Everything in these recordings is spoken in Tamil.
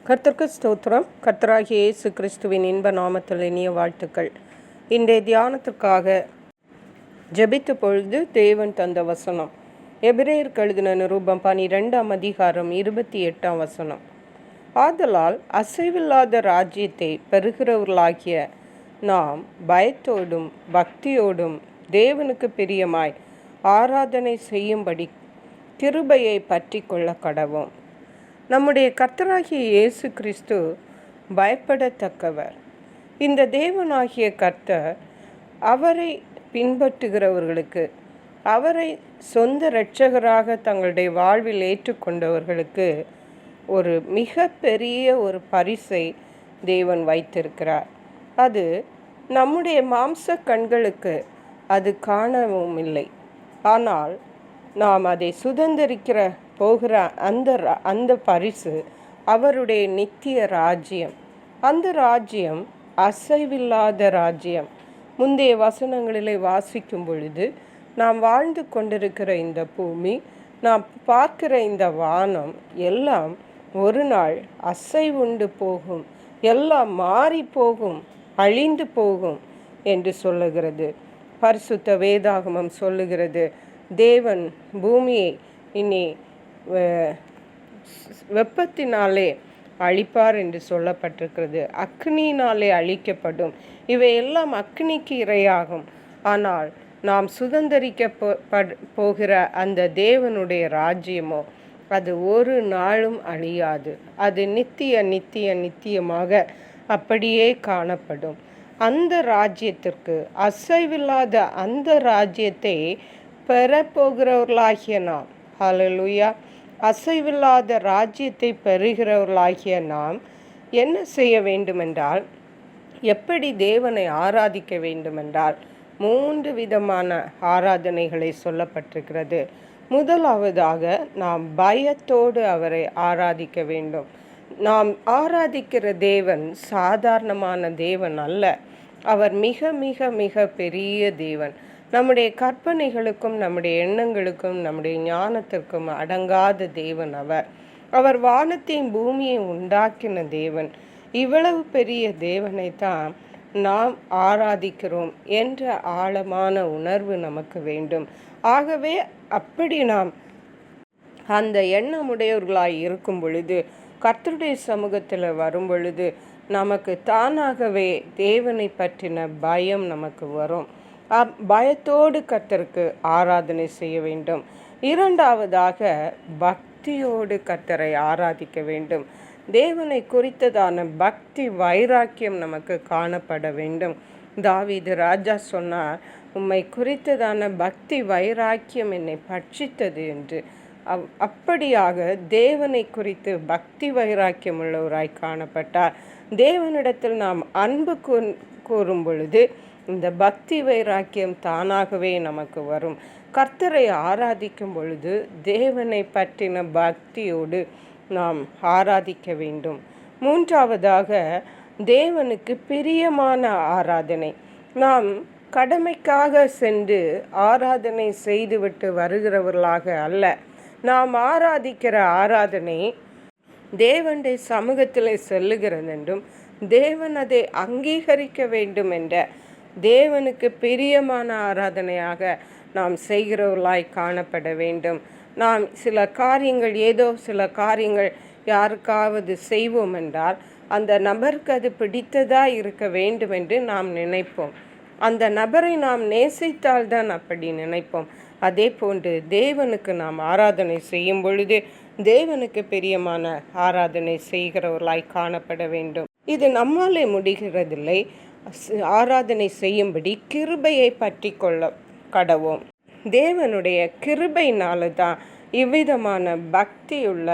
கர்த்தருக்கு ஸ்தோத்திரம். கர்த்தராகிய இயேசு கிறிஸ்துவின் இன்ப நாமத்தில் இனிய வாழ்த்துக்கள். இன்றைய தியானத்திற்காக ஜெபித்த பொழுது தேவன் தந்த வசனம் எபிரேயருக்கு எழுதின நிருபம் 12 அதிகாரம் 28 வசனம். ஆதலால் அசைவில்லாத ராஜ்யத்தை பெறுகிறவர்களாகிய நாம் பயத்தோடும் பக்தியோடும் தேவனுக்கு பிரியமாய் ஆராதனை செய்யும்படி கிருபையை பற்றி கொள்ள கடவோம். நம்முடைய கர்த்தராகிய இயேசு கிறிஸ்து பயப்படத்தக்கவர். இந்த தேவனாகிய கர்த்தர் அவரை பின்பற்றுகிறவர்களுக்கு, அவரை சொந்த இரட்சகராக தங்களுடைய வாழ்வில் ஏற்றுக்கொண்டவர்களுக்கு ஒரு மிக பெரிய ஒரு பரிசை தேவன் வைத்திருக்கிறார். அது நம்முடைய மாம்ச கண்களுக்கு அது காணவும் இல்லை. ஆனால் நாம் அதை சுதந்திரிக்கிற போகிற அந்த பரிசு அவருடைய நித்திய ராஜ்யம். அந்த ராஜ்யம் அசைவில்லாத ராஜ்யம். முந்தைய வசனங்களிலே வாசிக்கும் பொழுது நாம் வாழ்ந்து கொண்டிருக்கிற இந்த பூமி, நாம் பார்க்கிற இந்த வானம் எல்லாம் ஒரு நாள் அசைவுண்டு போகும், எல்லாம் மாறி போகும், அழிந்து போகும் என்று சொல்லுகிறது. பரிசுத்த வேதாகமம் சொல்லுகிறது, தேவன் பூமியை இனி வெப்பத்தினாலே அழிப்பார் என்று சொல்லப்பட்டிருக்கிறது. அக்னியினாலே அழிக்கப்படும். இவையெல்லாம் அக்னிக்கு இரையாகும். ஆனால் நாம் சுதந்திரிக்க போகிற அந்த தேவனுடைய ராஜ்யமோ அது ஒரு நாளும் அழியாது. அது நித்தியமாக அப்படியே காணப்படும். அந்த ராஜ்யத்திற்கு, அசைவில்லாத அந்த ராஜ்யத்தை பெறப்போகிறவர்களாகிய நாம், ஹல்லேலூயா, அசைவில்லாத ராஜ்யத்தை பெறுகிறவர்களாகிய நாம் என்ன செய்ய வேண்டுமென்றால், எப்படி தேவனை ஆராதிக்க வேண்டுமென்றால் 3 விதமான ஆராதனைகளை சொல்லப்பட்டிருக்கிறது. முதலாவதாக நாம் பயத்தோடு அவரை ஆராதிக்க வேண்டும். நாம் ஆராதிக்கிற தேவன் சாதாரணமான தேவன் அல்ல. அவர் மிக மிக மிக பெரிய தேவன். நம்முடைய கற்பனைகளுக்கும் நம்முடைய எண்ணங்களுக்கும் நம்முடைய ஞானத்திற்கும் அடங்காத தேவன் அவர். அவர் வானத்தையும் பூமியை உண்டாக்கின தேவன். இவ்வளவு பெரிய தேவனை தான் நாம் ஆராதிக்கிறோம் என்ற ஆழமான உணர்வு நமக்கு வேண்டும். ஆகவே அப்படி நாம் அந்த எண்ணமுடையவர்களாய் இருக்கும் பொழுது, கர்த்தருடைய சமூகத்தில் வரும் பொழுது நமக்கு தானாகவே தேவனை பற்றின பயம் நமக்கு வரும். பயத்தோடு கர்த்தருக்கு ஆராதனை செய்ய வேண்டும். இரண்டாவதாக பக்தியோடு கர்த்தரை ஆராதிக்க வேண்டும். தேவனை குறித்ததான பக்தி வைராக்கியம் நமக்கு காணப்பட வேண்டும். தாவீது ராஜா சொன்னார், உம்மை குறித்ததான பக்தி வைராக்கியம் என்னை பட்சித்தது என்று. அப்படியாக தேவனை குறித்து பக்தி வைராக்கியம் உள்ளவராய் காணப்பட்டார். தேவனிடத்தில் நாம் அன்பு கூறும் பொழுது இந்த பக்தி வைராக்கியம் தானாகவே நமக்கு வரும். கர்த்தரை ஆராதிக்கும் பொழுது தேவனை பற்றின பக்தியோடு நாம் ஆராதிக்க வேண்டும். மூன்றாவதாக தேவனுக்கு பிரியமான ஆராதனை. நாம் கடமைக்காக சென்று ஆராதனை செய்துவிட்டு வருகிறவர்களாக அல்ல. நாம் ஆராதிக்கிற ஆராதனை தேவனுடைய சமூகத்தில் செல்லுகிறது என்றும் தேவன் அதை அங்கீகரிக்க வேண்டும் என்ற தேவனுக்கு பிரியமான ஆராதனையாக நாம் செய்கிறவர்களாய் காணப்பட வேண்டும். நாம் சில காரியங்கள் யாருக்காவது செய்வோம் என்றால் அந்த நபருக்கு அது பிடித்ததாக இருக்க வேண்டும் என்று நாம் நினைப்போம். அந்த நபரை நாம் நேசித்தால்தான் அப்படி நினைப்போம். அதே போன்று தேவனுக்கு நாம் ஆராதனை செய்யும் பொழுது தேவனுக்கு பிரியமான ஆராதனை செய்கிறவர்களாய் காணப்பட வேண்டும். இது நம்மாலே முடிகிறதில்லை. ஆராதனை செய்யும்படி கிருபையை பற்றி கொள்ள கடவோம். தேவனுடைய கிருபையினால தான் இவ்விதமான பக்தியுள்ள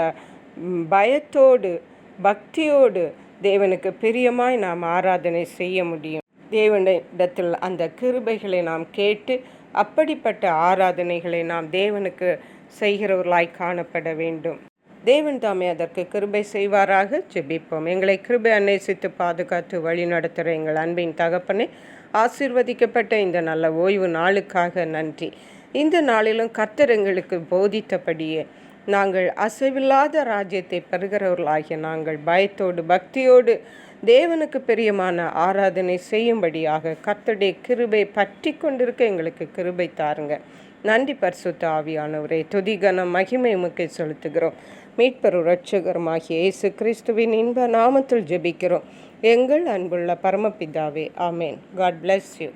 பக்தியோடு தேவனுக்கு பிரியமாய் நாம் ஆராதனை செய்ய முடியும். தேவனிடத்தில் அந்த கிருபைகளை நாம் கேட்டு அப்படிப்பட்ட ஆராதனைகளை நாம் தேவனுக்கு செய்கிறவர்களாய் காணப்பட வேண்டும். தேவன் தாமே அதற்கு கிருபை செய்வாராக. ஜெபிப்போம். எங்களை கிருபை அநேசித்து பாதுகாத்து வழி நடத்துகிற எங்கள் அன்பின் தகப்பனே, ஆசீர்வதிக்கப்பட்ட இந்த நல்ல ஓய்வு நாளுக்காக நன்றி. இந்த நாளிலும் கர்த்தர் எங்களுக்கு போதித்தபடியே நாங்கள் அசைவில்லாத ராஜ்யத்தை பெறுகிறவர்களாகிய நாங்கள் பயத்தோடு பக்தியோடு தேவனுக்கு பிரியமான ஆராதனை செய்யும்படியாக கர்த்தருடைய கிருபை பற்றி கொண்டிருக்க எங்களுக்கு கிருபை தாருங்க. நன்றி பரிசுத்த ஆவியானவரே. துதிகன மகிமை உமக்கை செலுத்துகிறோம். மீட்பெரும் இரட்சகருமாகிய இயேசு கிறிஸ்துவின் இன்ப நாமத்தில் ஜெபிக்கிறோம் எங்கள் அன்புள்ள பரமபிதாவே. ஆமேன். God bless you.